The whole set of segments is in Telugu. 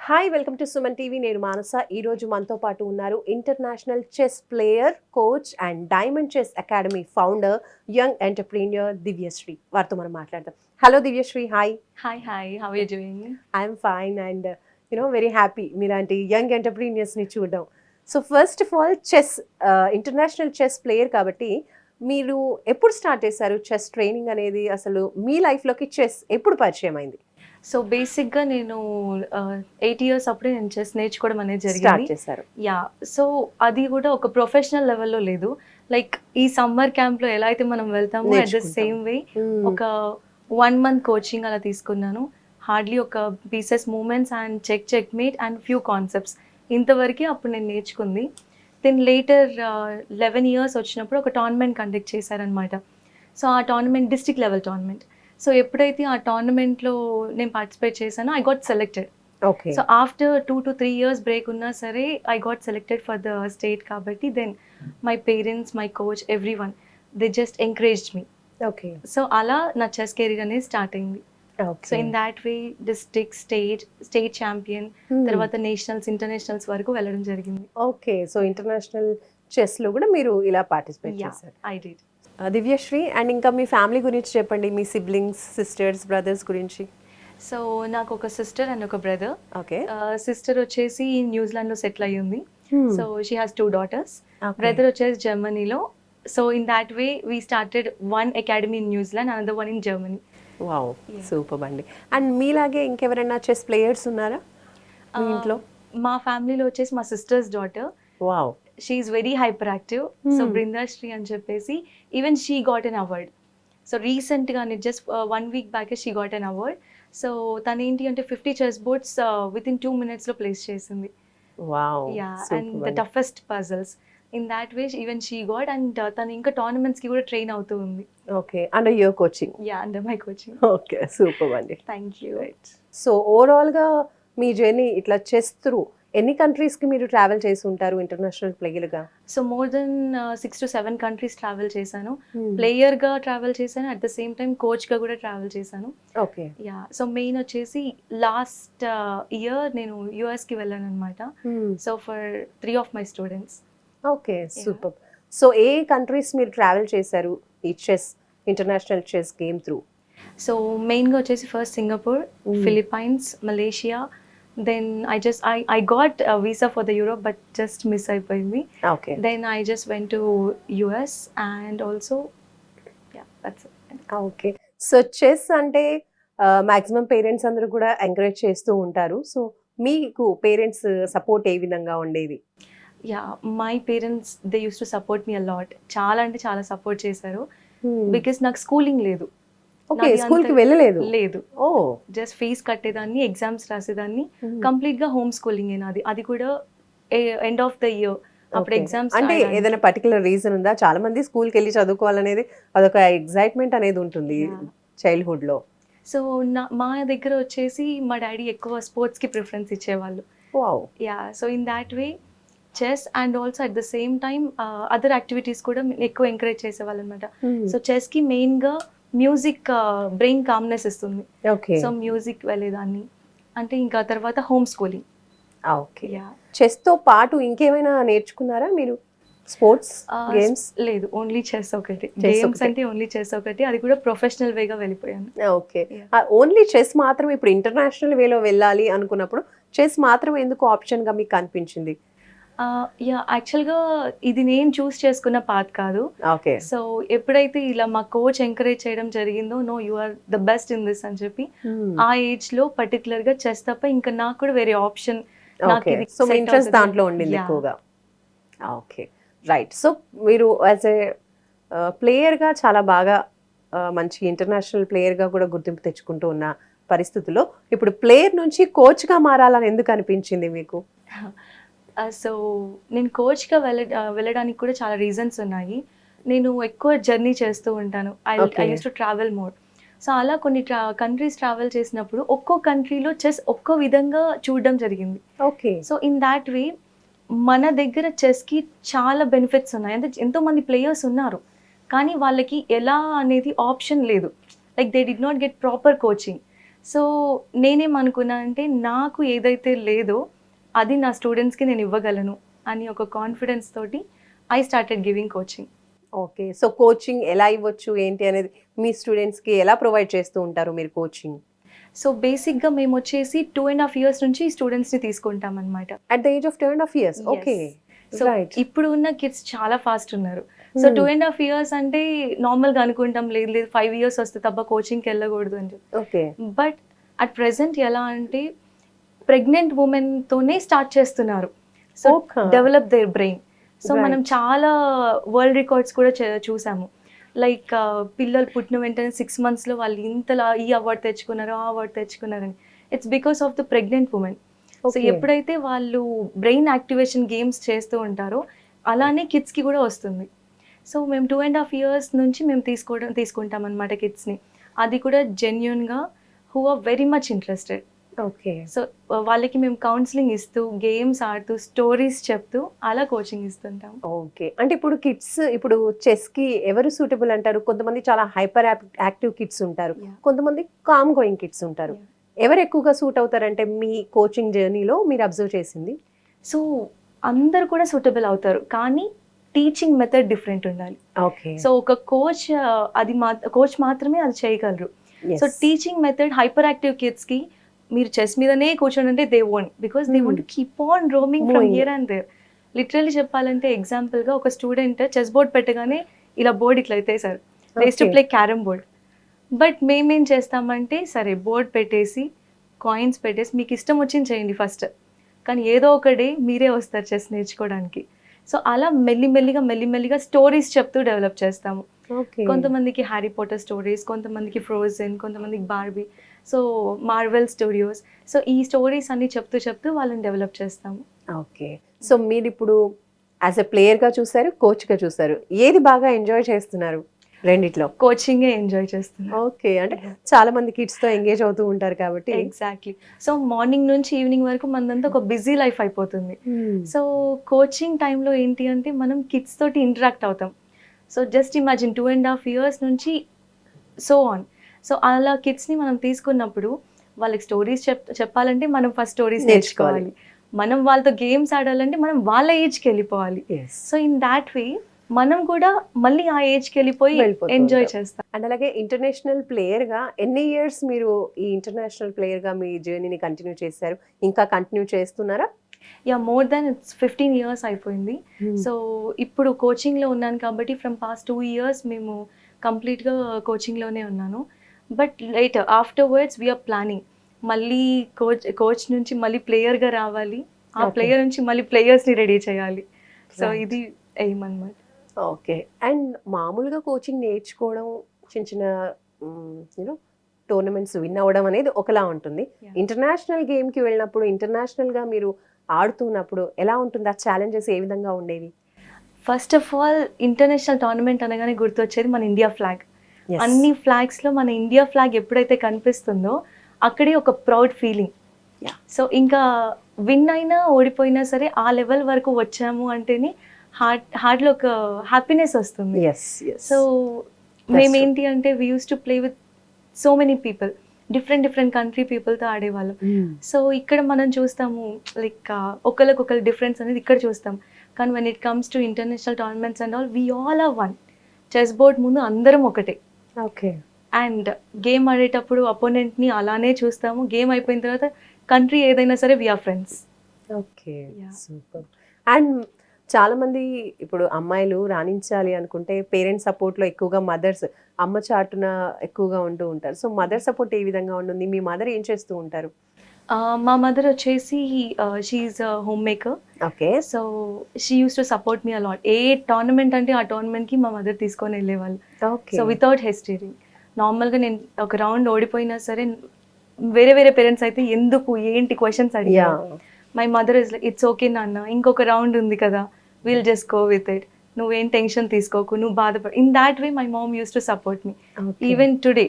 Hi welcome to Suman TV. నేను మానస. ఈరోజు మనతో పాటు ఉన్నారు international chess player, coach and Diamond Chess Academy founder, young entrepreneur Divyasri. వారితో మనం మాట్లాడదాం. Hello Divyasri, hi. Hi, how are you doing? I'm fine and very happy మీలాంటి యంగ్ ఎంటర్ప్రీనియర్స్ని చూడడం. So first of all chess, international chess player కాబట్టి మీరు ఎప్పుడు స్టార్ట్ చేశారు చెస్ ట్రైనింగ్ అనేది? అసలు మీ లైఫ్లోకి చెస్ ఎప్పుడు పరిచయం అయింది? సో బేసిక్గా నేను 8 years అప్పుడే నేను చెస్ నేర్చుకోవడం అనేది స్టార్ట్ జరిగింది. చేశారు. యా, సో అది కూడా ఒక ప్రొఫెషనల్ లెవెల్లో లేదు. లైక్ ఈ సమ్మర్ క్యాంప్లో ఎలా అయితే మనం వెళ్తామో అట్ ద నేర్చుకుంటాం. సేమ్ వే ఒక 1 month కోచింగ్ అలా తీసుకున్నాను. హార్డ్లీ ఒక pieces movements and checkmate and few concepts ఇంతవరకు అప్పుడు నేను నేర్చుకుంది. దెన్ లేటర్ 11 years వచ్చినప్పుడు ఒక టోర్నమెంట్ కండక్ట్ చేశారనమాట. సో ఆ tournament district level tournament. So ఎప్పుడైతే ఆ టోర్నమెంట్లో నేను పార్టిసిపేట్ చేశానో I got selected. Okay. So after 2 to 3 years break ఉన్నా సరే I got selected for the state కాబట్టి then my parents, my coach, every one they just encouraged me. Okay. So అలా నా చెస్ కెరీర్ అనేది స్టార్ట్ అయింది. So in that way district, state champion, తర్వాత నేషనల్స్, ఇంటర్నేషనల్స్ వరకు వెళ్ళడం జరిగింది. ఓకే. సో ఇంటర్నేషనల్ చెస్ లో కూడా మీరు ఇలా పార్టిసిపేట్ యా, చేశారు. I did. దివ్యశ్రీ, అండ్ ఇంకా మీ ఫ్యామిలీ గురించి చెప్పండి, మీ సిబ్లింగ్స్, సిస్టర్స్, బ్రదర్స్ గురించి. సో నాకు ఒక సిస్టర్ అండ్ ఒక బ్రదర్. ఓకే. సిస్టర్ వచ్చేసి న్యూజిలాండ్లో సెటిల్ అయ్యి ఉంది. So she has 2 daughters. Brother వచ్చేసి జర్మనీలో. So in that way we started one academy in New Zealand, another one in Germany. Wow, super అండి. అండ్ మీలాగే ఇంకెవరైనా చెస్ ప్లేయర్స్ ఉన్నారా మీ ఇంట్లో? మా ఫ్యామిలీలో వచ్చేసి మా sister's daughter, wow. She is very hyper active. So Brindasri అని చెప్పేసి even she got an award. So రీసెంట్గానే just 1 week back she got an award. So తను ఏంటి అంటే 50 చెస్ బోర్డ్స్ within 2 minutes లో ప్లేస్ చేసింది. Wow, yeah, and the toughest puzzles in that way even she got. And తను ఇంకా టోర్నమెంట్స్కి కూడా ట్రైన్ అవుతూ ఉంది. Okay. Under your coaching? Yeah, under my coaching. Okay, super అండి. Thank you. సో ఓవరాల్గా మీ జర్నీ ఇట్లా చెస్ త్రూ ఎన్ని కంట్రీస్కి మీరు ట్రావెల్ చేసి ఉంటారు ఇంటర్నేషనల్ ప్లేయర్గా? So more than 6 to 7 countries travel చేశాను. ప్లేయర్గా ట్రావెల్ చేశాను, అట్ ద సేమ్ టైం కోచ్గా కూడా ట్రావెల్ చేశాను. ఓకే. యా, సో మెయిన్ వచ్చేసి లాస్ట్ ఇయర్ నేను యుఎస్కి వెళ్ళాను అనమాట. So for 3 of my students. Okay, super. So ఏ కంట్రీస్ మీరు ట్రావెల్ చేశారు ఈ chess, international chess game through? So మెయిన్గా వచ్చేసి first Singapore, Philippines, Malaysia. Then I got a visa for the Europe but just miss అయిపోయింది. Okay. Then I just went to US and also yeah, that's it. Okay. So chess అంటే మాక్సిమం పేరెంట్స్ అందరూ కూడా ఎంకరేజ్ చేస్తూ ఉంటారు. సో మీకు పేరెంట్స్ సపోర్ట్ ఏ విధంగా ఉండేది? Yeah, my parents they use to support me allot. చాలా అంటే చాలా సపోర్ట్ చేశారు. బికాస్ నాకు స్కూలింగ్ లేదు. ఓకే, స్కూల్ కి వెళ్ళలేదు? లేదు. ఓ, జస్ట్ ఫీజ్ కట్టేదాన్ని, ఎగ్జామ్స్ రాసేదాన్ని. కంప్లీట్ గా హోమ్ స్కూలింగ్ నాది. అది కూడా ఎండ్ ఆఫ్ ద ఇయర్ అప్పుడు ఎగ్జామ్స్. అంటే ఏదైనా పర్టికులర్ రీజన్ ఉందా? చాలా మంది స్కూల్ కి వెళ్ళి చదువుకోవాలనేది అదొక ఎగ్జైట్మెంట్ అనేది ఉంటుంది చైల్డ్హుడ్ లో. సో మా దగ్గర వచ్చేసి మా డాడీ ఎక్కువ స్పోర్ట్స్ కి ప్రిఫరెన్స్ ఇచ్చేవాళ్ళు. Wow. Yeah, so in that way chess and also at the same time other activities కూడా ఎక్కువ ఎంకరేజ్ చేసేవాళ్ళు అనమాట. సో చెస్ కి మెయిన్ గా మ్యూజిక్ బ్రెయిన్ కామ్నెస్ ఇస్తుంది. ఓకే. సో మ్యూజిక్ వెళ్ళేదాన్ని. అంటే ఇంకా తర్వాత హోమ్ స్కూలింగ్. ఓకే. చెస్ తో పాటు ఇంకేమైనా నేర్చుకున్నారా మీరు? Sports games? లేదు, ఓన్లీ చెస్ ఒకటి. గేమ్స్ అంటే ఓన్లీ చెస్ ఒకటి, అది కూడా ప్రొఫెషనల్ వేగా వెళ్ళిపోయాను. ఓకే. ఓన్లీ చెస్ మాత్రం ఇప్పుడు ఇంటర్నేషనల్ వేలో వెళ్ళాలి అనుకున్నప్పుడు చెస్ మాత్రం ఎందుకు ఆప్షన్ గా మీకు అనిపించింది? యా, యాక్చువల్గా ఇది నేను చూస్ చేసుకున్న పాత్ కాదు. ఓకే. సో ఎప్పుడైతే ఇలా మా కోచ్ ఎంకరేజ్ చేయడం జరిగిందో, no you are the best in this అని చెప్పి, ఆ ఏజ్ లో పర్టికులర్ గా చెస్ తప్ప ఇంకా నాకు కూడా వేరే ఆప్షన్. సో మీ ఇంట్రెస్ట్ దాంట్లో ఉండింది ఎక్కువగా. Okay, right. సో మీరు యాజ్ ఏ ప్లేయర్గా చాలా బాగా మంచి ఇంటర్నేషనల్ ప్లేయర్గా కూడా గుర్తింపు తెచ్చుకుంటూ ఉన్న పరిస్థితుల్లో ఇప్పుడు ప్లేయర్ నుంచి కోచ్గా మారాలని ఎందుకు అనిపించింది మీకు? సో నేను కోచ్గా వెళ్ళడానికి కూడా చాలా రీజన్స్ ఉన్నాయి. నేను ఎక్కువ జర్నీ చేస్తూ ఉంటాను. I use to travel more. So అలా కొన్ని కంట్రీస్ ట్రావెల్ చేసినప్పుడు ఒక్కో కంట్రీలో చెస్ ఒక్కో విధంగా చూడడం జరిగింది. ఓకే. సో ఇన్ దాట్ వే మన దగ్గర చెస్కి చాలా బెనిఫిట్స్ ఉన్నాయి. అంటే ఎంతోమంది ప్లేయర్స్ ఉన్నారు, కానీ వాళ్ళకి ఎలా అనేది ఆప్షన్ లేదు. Like they did not get proper coaching. So నేనేమనుకున్నా అంటే నాకు ఏదైతే లేదో అది నా స్టూడెంట్స్కి నేను ఇవ్వగలను అని ఒక కాన్ఫిడెన్స్ తోటి I started giving coaching. Okay. So coaching ఎలా ఇవ్వచ్చు ఏంటి అనేది మీ స్టూడెంట్స్‌కి ఎలా ప్రొవైడ్ చేస్తూ ఉంటారు మీరు కోచింగ్? సో బేసిక్గా మేము వచ్చేసి 2.5 years నుంచి స్టూడెంట్స్ని తీసుకుంటాం అనమాట. At the age of 2.5 years. Okay. So right. ఇప్పుడు ఉన్న కిడ్స్ చాలా ఫాస్ట్ ఉన్నారు. సో 2.5 years అంటే నార్మల్గా అనుకుంటాం లేదు లేదు 5 years వస్తే తప్ప కోచింగ్కి వెళ్ళకూడదు అని చెప్పి. ఓకే. బట్ అట్ ప్రెసెంట్ ఎలా అంటే ప్రెగ్నెంట్ ఉమెన్తోనే స్టార్ట్ చేస్తున్నారు. So Okay. Develop there brain. So Right. మనం చాలా వరల్డ్ రికార్డ్స్ కూడా చూసాము. లైక్ పిల్లలు పుట్టిన వెంటనే 6 monthsలో వాళ్ళు ఇంతలా ఈ అవార్డు తెచ్చుకున్నారు ఆ అవార్డు తెచ్చుకున్నారని. It's because of the pregnant women. So Okay. ఎప్పుడైతే వాళ్ళు బ్రెయిన్ యాక్టివేషన్ గేమ్స్ చేస్తూ ఉంటారో అలానే కిడ్స్కి కూడా వస్తుంది. సో మేము 2.5 years నుంచి మేము తీసుకుంటాం అనమాట కిడ్స్ని. అది కూడా జెన్యున్గా who are very much interested. Okay. So వాళ్ళకి మేము కౌన్సిలింగ్ ఇస్తూ గేమ్స్ ఆడుతూ స్టోరీస్ చెప్తూ అలా కోచింగ్ ఇస్తుంటాం. ఓకే. అంటే ఇప్పుడు కిడ్స్ ఇప్పుడు చెస్‌కి ఎవరు సూటబుల్ అంటారు? కొంతమంది చాలా హైపర్ యాక్టివ్ కిడ్స్ ఉంటారు. Yeah. కొంతమంది కామ్ గోయింగ్ కిడ్స్ ఉంటారు. Yeah. ఎవరు ఎక్కువగా సూట్ అవుతారంటే మీ కోచింగ్ జర్నీలో మీరు అబ్జర్వ్ చేసింది? సో అందరు కూడా సూటబుల్ అవుతారు కానీ టీచింగ్ మెథడ్ డిఫరెంట్ ఉండాలి. ఓకే. సో ఒక కోచ్ కోచ్ మాత్రమే అది చేయగలరు. So teaching method hyper active కిడ్స్కి మీరు చెస్ మీదనే కూర్చోండి అంటే they won't, because they want to keep on roaming from here and there. Literally చెప్పాలంటే ఎగ్జాంపుల్గా ఒక స్టూడెంట్ చెస్ బోర్డ్ పెట్టగానే ఇలా బోర్డ్ ఇట్లా అయితే sir they to play carrom board. But మేమేం చేస్తామంటే సరే బోర్డ్ పెట్టేసి కాయిన్స్ పెట్టేసి మీకు ఇష్టం వచ్చింది చేయండి ఫస్ట్, కానీ ఏదో ఒక డే మీరే వస్తారు చెస్ నేర్చుకోవడానికి. సో అలా మెల్లిమెల్లిగా స్టోరీస్ చెప్తూ డెవలప్ చేస్తాము. ఓకే. కొంతమందికి హ్యారీ పాటర్ స్టోరీస్, కొంతమందికి ఫ్రోజెన్, కొంతమందికి Barbie, so Marvel studios. So ఈ స్టోరీస్ అన్ని చెప్తూ వాళ్ళని డెవలప్ చేస్తాము. ఓకే. సో మీరు ఇప్పుడు యాజ్ ఎ ప్లేయర్‌గా చూసారు, కోచ్‌గా చూసారు. ఏది బాగా ఎంజాయ్ చేస్తున్నారు రెండిట్లో? కోచింగే ఎంజాయ్ చేస్తున్నాను. ఓకే. అంటే చాలా మంది కిడ్స్‌తో ఎంగేజ్ అవుతూ ఉంటారు కాబట్టి. ఎగ్జాక్ట్లీ. సో మార్నింగ్ నుంచి ఈవినింగ్ వరకు మనదంతా ఒక బిజీ లైఫ్ అయిపోతుంది. Hmm. సో కోచింగ్ టైంలో ఏంటి అంటే మనం కిడ్స్ తోటి ఇంటరాక్ట్ అవుతాం. సో జస్ట్ ఇమాజిన్ 2.5 years నుంచి సో ఆన్. సో అలా కిడ్స్ని మనం తీసుకున్నప్పుడు వాళ్ళకి స్టోరీస్ చెప్పాలంటే మనం ఫస్ట్ స్టోరీస్ నేర్చుకోవాలి. మనం వాళ్ళతో గేమ్స్ ఆడాలంటే మనం వాళ్ళ ఏజ్కి వెళ్ళిపోవాలి. Yes. సో ఇన్ దాట్ వే మనం కూడా మళ్ళీ ఆ ఏజ్కి వెళ్ళిపోయి వెళ్ళిపోతూ ఎంజాయ్ ఉంటాం. చేస్తాం. అండ్ అలాగే ఇంటర్నేషనల్ ప్లేయర్‌గా ఎన్ని ఇయర్స్ మీరు ఈ ఇంటర్నేషనల్ ప్లేయర్‌గా మీ జర్నీని కంటిన్యూ చేశారు? ఇంకా కంటిన్యూ చేస్తున్నారా? Yeah, more than it's 15 years అయిపోయింది. సో ఇప్పుడు కోచింగ్లో ఉన్నాను కాబట్టి ఫ్రమ్ పాస్ట్ 2 years మేము కంప్లీట్గా కోచింగ్లోనే ఉన్నాను. But later afterwards we are planning మళ్ళీ కోచ్ నుంచి మళ్ళీ ప్లేయర్గా రావాలి, ఆ Okay. ప్లేయర్ నుంచి మళ్ళీ ప్లేయర్స్ని రెడీ చేయాలి. So Right. ఇది ఎయిమ్ అన్నమాట. ఓకే. అండ్ మామూలుగా కోచింగ్ నేర్చుకోవడం చిన్న చిన్న యూనో టోర్నమెంట్స్ విన్ అవ్వడం అనేది ఒకలా ఉంటుంది. Yeah. ఇంటర్నేషనల్ గేమ్‌కి వెళ్ళినప్పుడు ఇంటర్నేషనల్‌గా మీరు ఆడుతున్నప్పుడు ఎలా ఉంటుంది? ఆ ఛాలెంజెస్ ఏ విధంగా ఉండేవి? First of all international tournament అనగానే గుర్తొచ్చేది మన ఇండియా ఫ్లాగ్. Yes. అన్ని ఫ్లాగ్స్లో మన ఇండియా ఫ్లాగ్ ఎప్పుడైతే కనిపిస్తుందో అక్కడే ఒక ప్రౌడ్ ఫీలింగ్. Yeah. సో ఇంకా విన్ అయినా ఓడిపోయినా సరే ఆ లెవెల్ వరకు వచ్చాము అంటేనే హార్ట్లో ఒక హ్యాపీనెస్ వస్తుంది. Yes, yes. సో That's మేమేంటి అంటే we use to play with so many people, different country పీపుల్తో ఆడేవాళ్ళం. సో ఇక్కడ మనం చూస్తాము లైక్ ఒకరికొకరు డిఫరెన్స్ అనేది ఇక్కడ చూస్తాం. కానీ when it comes to international tournaments and all we all are one. Chess board ముందు అందరం ఒకటే. ఓకే. అండ్ గేమ్ ఆడేటప్పుడు అపోనెంట్ని అలానే చూస్తాము. గేమ్ అయిపోయిన తర్వాత కంట్రీ ఏదైనా సరే we are friends. Okay. Yeah. Super. And చాలా మంది ఇప్పుడు అమ్మాయిలు రాణించాలి అనుకుంటే పేరెంట్స్ సపోర్ట్లో ఎక్కువగా మదర్స్ అమ్మ చాటున ఎక్కువగా ఉంటూ ఉంటారు. సో మదర్ సపోర్ట్ ఏ విధంగా ఉంటుంది? మీ మదర్ ఏం చేస్తూ ఉంటారు? మా మదర్ వచ్చేసి she's home maker. Okay. So she used to support me a lot. ఏ టోర్నమెంట్ అంటే ఆ టోర్నమెంట్కి మా మదర్ తీసుకొని వెళ్ళేవాళ్ళు. ఓకే. సో వితౌట్ హెస్టేటింగ్ నార్మల్గా నేను ఒక రౌండ్ ఓడిపోయినా సరే వేరే పేరెంట్స్ అయితే ఎందుకు ఏంటి క్వశ్చన్స్ అడిగారు. My mother is like it's okay నాన్న, ఇంకొక రౌండ్ ఉంది కదా, will just go with it, నువ్వేం టెన్షన్ తీసుకోకు, నువ్వు బాధపడు. In that way my mom use to support me even today.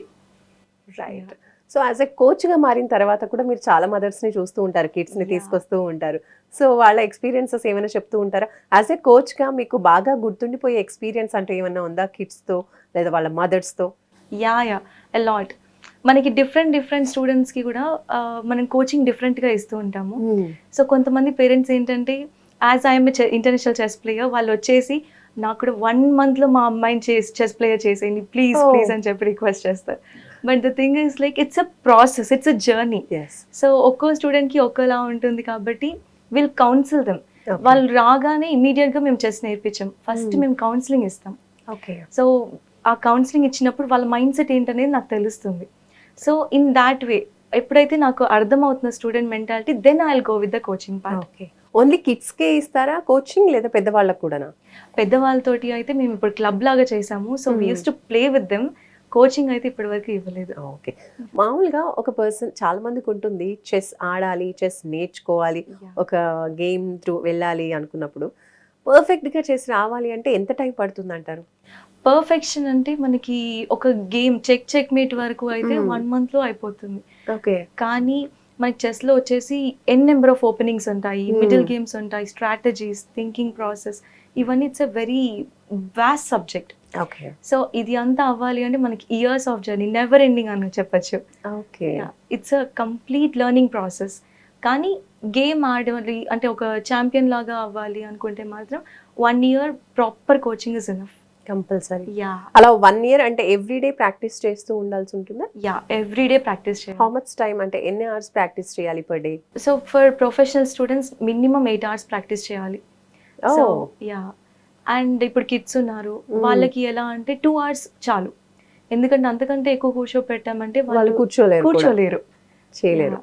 Right. So as a కోచ్గా మారిన తర్వాత కూడా మీరు చాలా మదర్స్ని చూస్తూ ఉంటారు, కిడ్స్ని Yeah. తీసుకొస్తూ ఉంటారు. సో వాళ్ళ ఎక్స్పీరియన్సెస్ ఏమైనా చెప్తూ ఉంటారా? యాజ్ ఎ కోచ్గా మీకు బాగా గుర్తుండిపోయే ఎక్స్పీరియన్స్ అంటే ఏమన్నా ఉందా కిడ్స్తో లేదా వాళ్ళ మదర్స్తో? Yeah a lot. మనకి డిఫరెంట్ స్టూడెంట్స్కి కూడా మనం కోచింగ్ డిఫరెంట్గా ఇస్తూ ఉంటాము. సో కొంతమంది పేరెంట్స్ ఏంటంటే as I'm international chess player వాళ్ళు వచ్చేసి నాకు కూడా 1 monthలో మా అమ్మాయిని చెస్ ప్లేయర్ చేసేయండి ప్లీజ్ ప్లీజ్ అని చెప్పి రిక్వెస్ట్ చేస్తారు. But the thing is like it's a process, it's a journey. So ఒక్కో స్టూడెంట్కి ఒక్కోలా ఉంటుంది కాబట్టి విల్ కౌన్సిల్ దెమ్. వాళ్ళు రాగానే ఇమీడియట్గా మేము చెస్ నేర్పించాం, ఫస్ట్ మేము కౌన్సిలింగ్ ఇస్తాం. సో ఆ కౌన్సిలింగ్ ఇచ్చినప్పుడు వాళ్ళ మైండ్ సెట్ ఏంటనేది నాకు తెలుస్తుంది. సో ఇన్ దాట్ వే ఎప్పుడైతే నాకు అర్థమవుతున్న student mentality then I will go with the coaching part. Only కిడ్స్కే ఇస్తారా కోచింగ్ లేదా పెద్దవాళ్ళకు కూడానా? పెద్దవాళ్ళతోటి అయితే మేము ఇప్పుడు క్లబ్ లాగా చేసాము. So we use to play with them. Coaching అయితే ఇప్పటి వరకు ఇవ్వలేదు. ఓకే. మామూలుగా ఒక పర్సన్ చాలా మందికి ఉంటుంది చెస్ ఆడాలి, చెస్ నేర్చుకోవాలి, ఒక గేమ్ త్రూ వెళ్ళాలి అనుకున్నప్పుడు పర్ఫెక్ట్గా చెస్ రావాలి అంటే ఎంత టైం పడుతుంది అంటారు? పర్ఫెక్షన్ అంటే మనకి ఒక గేమ్ చెక్ మేట్ వరకు అయితే 1 monthలో అయిపోతుంది. ఓకే. కానీ మనకి చెస్లో వచ్చేసి నెంబర్ ఆఫ్ ఓపెనింగ్స్ ఉంటాయి, మిడిల్ గేమ్స్ ఉంటాయి, స్ట్రాటజీస్, థింకింగ్ ప్రాసెస్, ఇవన్నీ it's a very vast subject. Okay. So ఇది అంతా అవ్వాలి అంటే మనకి years of journey, never ending అని చెప్పచ్చు. Okay. It's a complete learning process. కానీ గేమ్ ఆడాలి అంటే ఒక ఛాంపియన్ లాగా అవ్వాలి అనుకుంటే మాత్రం 1 year proper coaching is enough. Compulsory. Yeah. అలా 1 year అంటే ఎవ్రీడే ప్రాక్టీస్ చేస్తూ ఉండాల్సి ఉంటుందా? యా, ఎవ్రీడే ప్రాక్టీస్ చేయాలి. హౌ మచ్ టైం అంటే ఎన్ని అవర్స్ ప్రాక్టీస్ చేయాలి per day? So for professional students minimum 8 hours practice చేయాలి. So yeah. అండ్ ఇప్పుడు కిడ్స్ ఉన్నారు, వాళ్ళకి ఎలా అంటే 2 hours చాలు. ఎందుకంటే అంతకంటే ఎక్కువ కూర్చోపెట్టామంటే వాళ్ళు కూర్చోలేరు, చేయలేరు.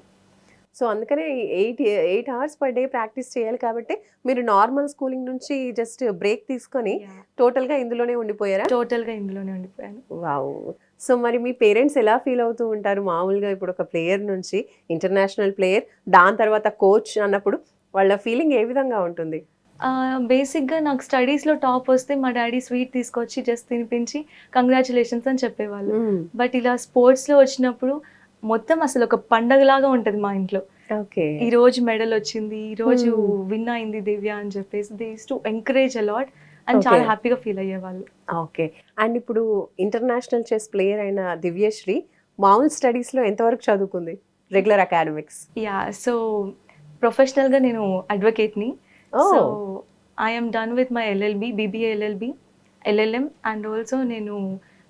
సో అందుకనే 8 hours పర్ డే ప్రాక్టీస్ చేయాలి. కాబట్టి మీరు నార్మల్ స్కూలింగ్ నుంచి జస్ట్ బ్రేక్ తీసుకొని టోటల్గా ఇందులోనే ఉండిపోయారా? టోటల్గా ఇందులోనే ఉండిపోయాను. వావ్. సో మరి మీ పేరెంట్స్ ఎలా ఫీల్ అవుతూ ఉంటారు మామూలుగా ఇప్పుడు ఒక ప్లేయర్ నుంచి ఇంటర్నేషనల్ ప్లేయర్, దాని తర్వాత కోచ్ అన్నప్పుడు వాళ్ళ ఫీలింగ్ ఏ విధంగా ఉంటుంది? బేసిక్గా నాకు స్టడీస్లో టాప్ వస్తే మా డాడీ స్వీట్ తీసుకొచ్చి జస్ట్ తినిపించి కంగ్రాచులేషన్స్ అని చెప్పేవాళ్ళు. బట్ ఇలా స్పోర్ట్స్లో వచ్చినప్పుడు మొత్తం అసలు ఒక పండగలాగా ఉంటుంది మా ఇంట్లో. ఓకే. ఈ రోజు మెడల్ వచ్చింది, ఈ రోజు విన్ అయింది దివ్య అని చెప్పేసి they use to encourage a lot and చాలా హ్యాపీగా ఫీల్ అయ్యేవాళ్ళు. ఓకే. అండ్ ఇప్పుడు ఇంటర్నేషనల్ చెస్ ప్లేయర్ అయిన దివ్యశ్రీ మామూలు స్టడీస్లో ఎంతవరకు చదువుకుంది? Regular academics? యా. సో ప్రొఫెషనల్గా నేను అడ్వకేట్ని. So I'm done with my LLB, BBA LLB, LLM and also నేను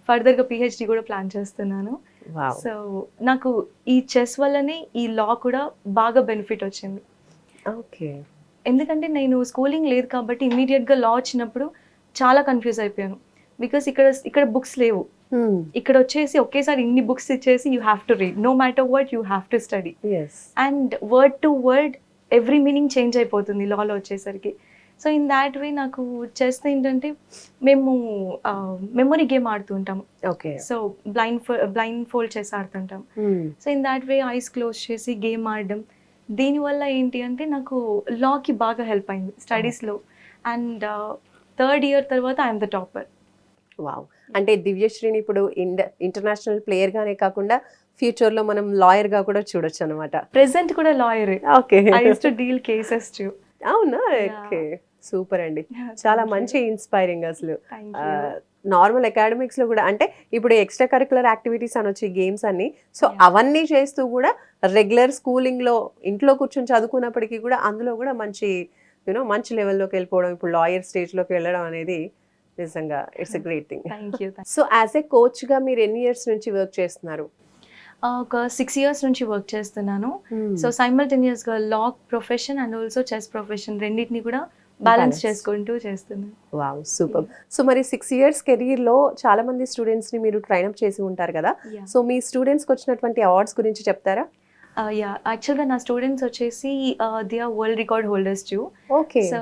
ఫర్దర్గా PhD కూడా ప్లాన్ చేస్తున్నాను. సో నాకు ఈ చెస్ వల్లనే ఈ లా కూడా బాగా బెనిఫిట్ వచ్చింది. ఓకే. ఎందుకంటే నేను స్కూలింగ్ లేదు కాబట్టి ఇమీడియట్గా లా వచ్చినప్పుడు చాలా కన్ఫ్యూజ్ అయిపోయాను. బికాస్ ఇక్కడ బుక్స్ లేవు. ఇక్కడ వచ్చేసి ఒకేసారి ఇన్ని బుక్స్ ఇచ్చేసి you have to read, no matter what you have to study. And word to word every meaning change అయిపోతుంది లాలో వచ్చేసరికి. సో ఇన్ దాట్ వే నాకు చెస్ ఏంటంటే మేము మెమొరీ గేమ్ ఆడుతూ ఉంటాం. ఓకే. సో బ్లైండ్ ఫోల్డ్ చేసి ఆడుతుంటాం. So in that way eyes close చేసి గేమ్ ఆడడం, దీనివల్ల ఏంటి అంటే నాకు లాకి బాగా హెల్ప్ అయింది స్టడీస్లో. అండ్ 3rd year తర్వాత ఐఎమ్ ద టాపర్. వావ్. అంటే దివ్యశ్రీని ఇప్పుడు ఇంటర్నేషనల్ ప్లేయర్ గానే కాకుండా ఫ్యూచర్ లో మనం లాయర్ గా కూడా చూడొచ్చు అనమాట. ప్రెసెంట్ కూడా lawyer. Okay. I use to deal cases to. అవునా? ఓకే. సూపర్ అండి. చాలా మంచి ఇన్స్పైరింగ్ అసలు. నార్మల్ అకాడమిక్స్ లో కూడా అంటే ఇప్పుడు ఎక్స్ట్రా కరికులర్ యాక్టివిటీస్ అనొచ్చు ఈ గేమ్స్ అన్ని. సో అవన్నీ చేస్తూ కూడా రెగ్యులర్ స్కూలింగ్ లో ఇంట్లో కూర్చొని చదువుకున్నప్పటికీ కూడా అందులో కూడా మంచి మంచి లెవెల్లోకి వెళ్ళిపోవడం, ఇప్పుడు లాయర్ స్టేజ్ లోకి వెళ్ళడం అనేది నిజంగా it's a great thing. So as a coach గా మీరు ఎన్ని ఇయర్స్ నుంచి వర్క్ చేస్తున్నారు? ఒక 6 years నుంచి వర్క్ చేస్తున్నాను. సో సైమల్టేనియస్గా law profession and also chess profession రెండింటిని కూడా బ్యాలెన్స్ చేసుకుంటూ చేస్తున్నాను. Wow, super. సో మరి 6 years కెరీర్ లో చాలా మంది స్టూడెంట్స్ ని మీరు ట్రైన్ అప్ చేసి ఉంటారు కదా. సో మీ స్టూడెంట్స్ కి వచ్చినటువంటి అవార్డ్స్ గురించి చెప్తారా? యా, యాక్చువల్గా నా స్టూడెంట్స్ వచ్చేసి they are world record holders too. Okay. So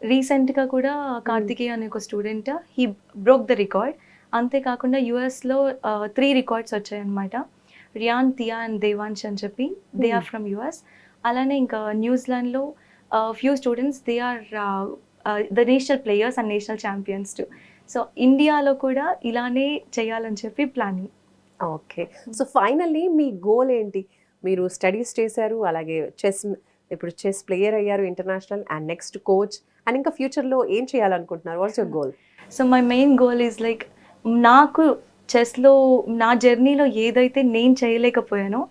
రీసెంట్గా కూడా కార్తికేయ అనే ఒక student he broke the record. అంతేకాకుండా యుఎస్లో 3 records వచ్చాయన్నమాట. రియాన్, తియా అండ్ దేవాంశ్ అని చెప్పి దే ఆర్ ఫ్రమ్ యుఎస్. అలానే ఇంకా న్యూజిలాండ్లో few students they are the national players and national champions too. So ఇండియాలో కూడా ఇలానే చేయాలని చెప్పి ప్లానింగ్. ఓకే. సో ఫైనల్లీ మీ గోల్ ఏంటి? మీరు స్టడీస్ చేశారు, అలాగే ఇప్పుడు చెస్ ప్లేయర్ అయ్యారు international, and next coach, and ఇంకా ఫ్యూచర్లో ఏం చేయాలనుకుంటున్నారు? What's your goal? So my main goal is like నాకు చెస్లో నా జర్నీలో ఏదైతే నేను చేయలేకపోయానో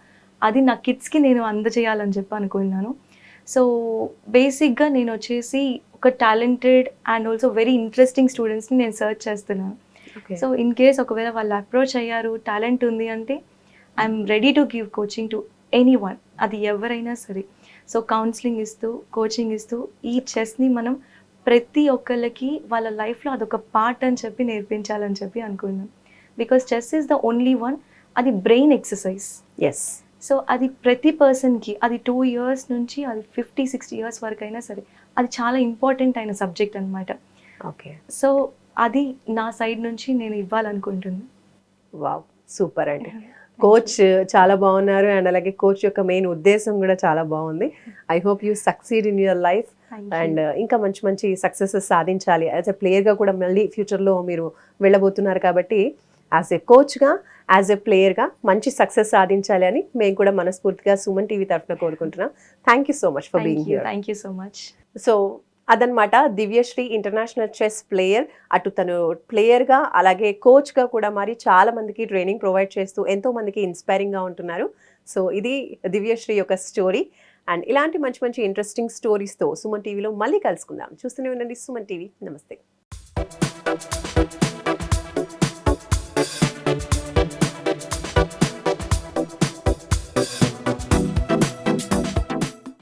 అది నా కిడ్స్కి నేను అందజేయాలని చెప్పి అనుకున్నాను. సో బేసిక్గా నేను వచ్చేసి ఒక talented and also very interesting స్టూడెంట్స్ని నేను సర్చ్ చేస్తున్నాను. సో ఇన్ కేస్ ఒకవేళ వాళ్ళు అప్రోచ్ అయ్యారు, టాలెంట్ ఉంది అంటే I'm ready to give coaching to any one, అది ఎవరైనా సరే. సో కౌన్సిలింగ్ ఇస్తూ, కోచింగ్ ఇస్తూ ఈ చెస్ని మనం ప్రతి ఒక్కళ్ళకి వాళ్ళ లైఫ్లో అదొక పార్ట్ అని చెప్పి నేర్పించాలని చెప్పి అనుకున్నాను. Because chess is the only one, అది బ్రెయిన్ ఎక్సర్సైజ్. ఎస్. సో అది ప్రతి పర్సన్కి, అది 2 years నుంచి అది 50-60 years వరకు అయినా సరే అది చాలా ఇంపార్టెంట్ అయిన సబ్జెక్ట్ అనమాట. ఓకే. సో అది నా సైడ్ నుంచి నేను ఇవ్వాలనుకుంటున్నాను. వావ్, సూపర్ అండి. కోచ్ చాలా బాగున్నారు అండ్ అలాగే కోచ్ యొక్క మెయిన్ ఉద్దేశం కూడా చాలా బాగుంది. I hope you succeed in your life and ఇంకా మంచి మంచి సక్సెసెస్ సాధించాలి. యాజ్ ఎ ప్లేయర్గా కూడా మళ్ళీ ఫ్యూచర్లో మీరు వెళ్ళబోతున్నారు కాబట్టి యాజ్ ఎ కోచ్గా, యాజ్ ఎ ప్లేయర్గా మంచి సక్సెస్ సాధించాలి అని మేము కూడా మనస్ఫూర్తిగా సుమన్ టీవీ తరఫున కోరుకుంటున్నాం. Thank you so much for being here. Thank you so much. So అదనమాట దివ్యశ్రీ ఇంటర్నేషనల్ చెస్ ప్లేయర్. అటు తను ప్లేయర్గా అలాగే కోచ్గా కూడా మరి చాలా మందికి ట్రైనింగ్ ప్రొవైడ్ చేస్తూ ఎంతో మందికి ఇన్స్పైరింగ్గా ఉంటున్నారు. సో ఇది దివ్యశ్రీ యొక్క స్టోరీ. అండ్ ఇలాంటి మంచి మంచి ఇంట్రెస్టింగ్ స్టోరీస్తో సుమన్ టీవీలో మళ్ళీ కలుసుకుందాం. చూస్తూనే ఉండండి సుమన్ టీవీ. నమస్తే.